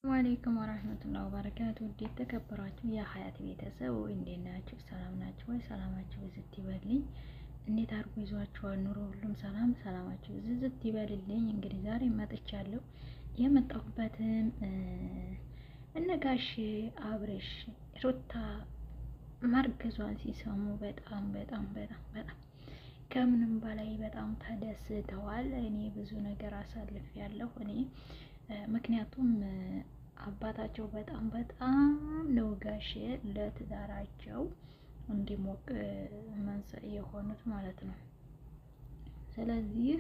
ወአለይኩም ወራህመቱላሂ ወበረካቱ። እንዴት ተከበራችሁ የሀያት ቤተሰብ እንዴት ናችሁ? ሰላም ናችሁ ወይ? ሰላማችሁ ብዝት ይበልኝ። እንዴት አድርጎ ይዟችኋል? ኑሮ ሁሉም ሰላማችሁ ብዝት ይበልልኝ። እንግዲህ ዛሬ መጥቻለሁ። የመጣሁበትም እነጋሽ አብርሽ ሩታ ማርገዟን ሲሰሙ በጣም ከምንም በላይ በጣም ተደስተዋል። እኔ ብዙ ነገር አሳልፌያለሁ። ምክንያቱም አባታቸው በጣም ነው ጋሼ ለትዳራቸው እንዲሞቅ መንስኤ የሆኑት ማለት ነው። ስለዚህ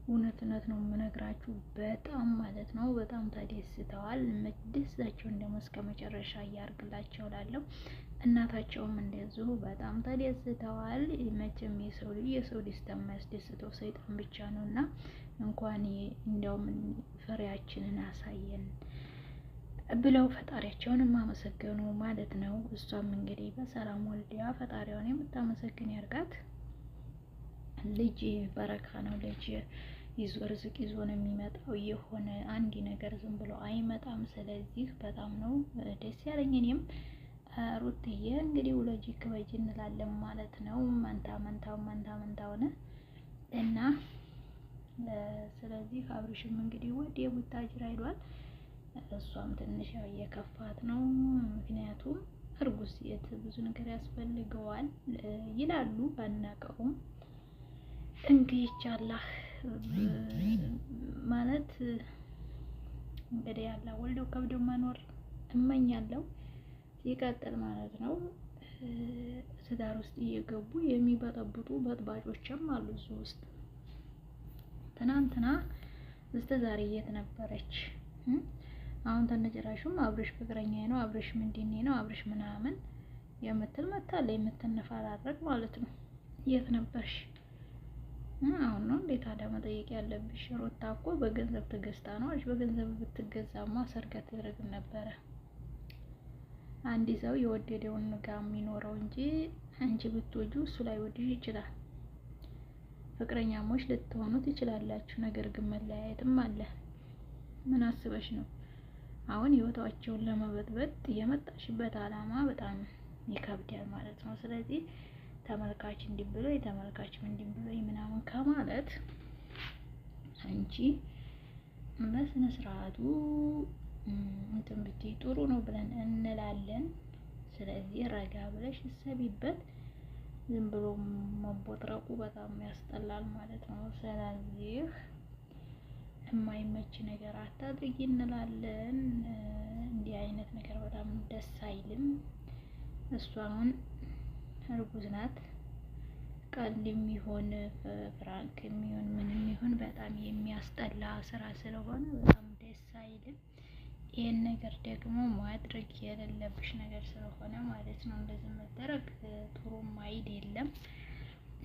እውነት ነው የምነግራችሁ፣ በጣም ማለት ነው በጣም ተደስተዋል። መደሰታቸውን ደግሞ እስከ መጨረሻ እያርግላቸው ላለው እናታቸውም እንደዚሁ በጣም ተደስተዋል። መቼም የሰው ደስታ የማያስደስተው ሰይጣን ብቻ ነው እና እንኳን እንደውም ፍሬያችንን አሳየን ብለው ፈጣሪያቸውን ማመሰገኑ ማለት ነው። እሷም እንግዲህ በሰላም ወልዲያ ፈጣሪዋን የምታመሰግን ያርጋት። ልጅ በረካ ነው። ልጅ ይዞ ርዝቅ ይዞ ነው የሚመጣው። የሆነ አንድ ነገር ዝም ብሎ አይመጣም። ስለዚህ በጣም ነው ደስ ያለኝ። እኔም ሩትዬ እንግዲህ ውለጂ ክበጂ እንላለን ማለት ነው። መንታ ሆነ እና ስለዚህ አብርሽም እንግዲህ ወደ ቡታጅራ ሄዷል። እሷም ትንሽ እየከፋት ነው። ምክንያቱም እርጉዝ ሴት ብዙ ነገር ያስፈልገዋል ይላሉ፣ ባናቀውም እንግዲህ ይቻላል ማለት እንግዲህ ያለ ወልደው ከብደው መኖር እመኛለሁ። ሲቀጥል ማለት ነው ትዳር ውስጥ እየገቡ የሚበጠብጡ በጥባጮችም አሉ እዚህ ውስጥ። ትናንትና እስከ ዛሬ የት ነበረች? አሁን ተነጨራሹም አብርሽ ፍቅረኛዬ ነው፣ አብርሽ ምንድኔ ነው፣ አብርሽ ምናምን የምትል መታለ የምትነፋራረቅ ማለት ነው። የት ነበርሽ? አሁን ነው እንዴት ታዲያ መጠየቅ ያለብሽ? ሩታ እኮ በገንዘብ ተገዝታ ነው። በገንዘብ ብትገዛማ ሰርግ ትደረግ ነበረ። አንድ ሰው የወደደውን ጋር የሚኖረው እንጂ አንቺ ብትወጁ እሱ ላይ ወድሽ ይችላል። ፍቅረኛሞች ልትሆኑ ትችላላችሁ፣ ነገር ግን መለያየትም አለ። ምን አስበሽ ነው አሁን ህይወታቸውን ለመበጥበጥ የመጣሽበት አላማ? በጣም ይከብዳል ማለት ነው። ስለዚህ ተመልካች እንዲብሎ የተመልካች እንዲብሎ ምናምን ከማለት አንቺ በስነ ስርዓቱ እንትን ብትይ ጥሩ ነው ብለን እንላለን። ስለዚህ ረጋ ብለሽ እሰቢበት። ዝም ብሎ መቦጥረቁ በጣም ያስጠላል ማለት ነው። ስለዚህ የማይመች ነገር አታድርጊ እንላለን። እንዲህ አይነት ነገር በጣም ደስ አይልም። እሷ አሁን እርጉዝ ናት። ቀልድ የሚሆን ፍራንክ የሚሆን ምንም ይሁን በጣም የሚያስጠላ ስራ ስለሆነ በጣም ደስ አይልም። ይሄን ነገር ደግሞ ማድረግ የሌለብሽ ነገር ስለሆነ ማለት ነው። እንደዚህ መደረግ ጥሩም አይደለም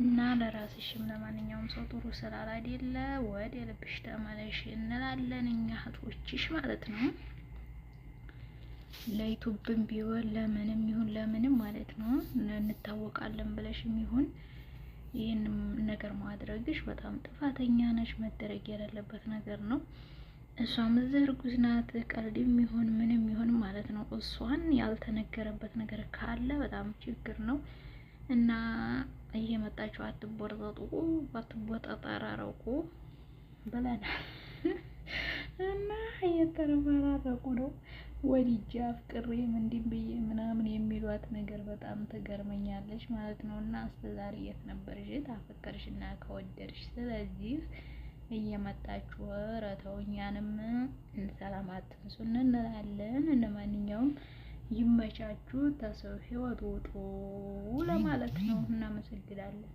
እና ለራስሽም ለማንኛውም ሰው ጥሩ ስላላደለ ወደ ልብሽ ተመለሽ እንላለን እኛ እህቶችሽ ማለት ነው። ለዩቲዩብም ቢሆን ለምንም ይሁን ለምንም ማለት ነው እንታወቃለን ብለሽም ይሁን ይሄን ነገር ማድረግሽ በጣም ጥፋተኛ ነሽ። መደረግ የሌለበት ነገር ነው። እሷም እርጉዝ ናት። ቀልድም ይሁን ምንም ይሁን ማለት ነው እሷን ያልተነገረበት ነገር ካለ በጣም ችግር ነው እና እየመጣችሁ አትቦጠጠራረቁ ብለናል እና እየተረባረቁ ነው። ወዲጄ አፍቅሬም እንዲህ ብዬ ምናምን የሚሏት ነገር በጣም ትገርመኛለች ማለት ነው። እና እስከዛሬ የት ነበርሽ ታፈቀርሽና ከወደድሽ? ስለዚህ እየመጣችሁ ረተው እኛንም ሰላም አትንሱን እንላለን። ለማንኛውም ይመቻችሁ፣ ተሰው ህይወት ውጡ ለማለት ነው። እናመሰግናለን።